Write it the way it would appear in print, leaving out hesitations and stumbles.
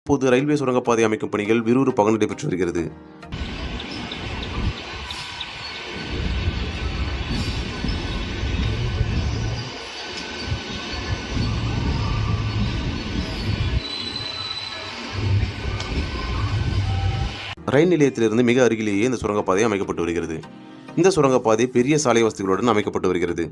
தற்போது ரயில்வே சுரங்கப்பாதை அமைக்கும் பணிகள் விறுவிறுப்பாக நடைபெற்று வருகிறது. ரயில் நிலையத்திலிருந்து மிக அருகிலேயே இந்த சுரங்கப்பாதை அமைக்கப்பட்டு வருகிறது. இந்த சுரங்கப்பாதை பெரிய சாலை வசதிகளுடன் அமைக்கப்பட்டு வருகிறது.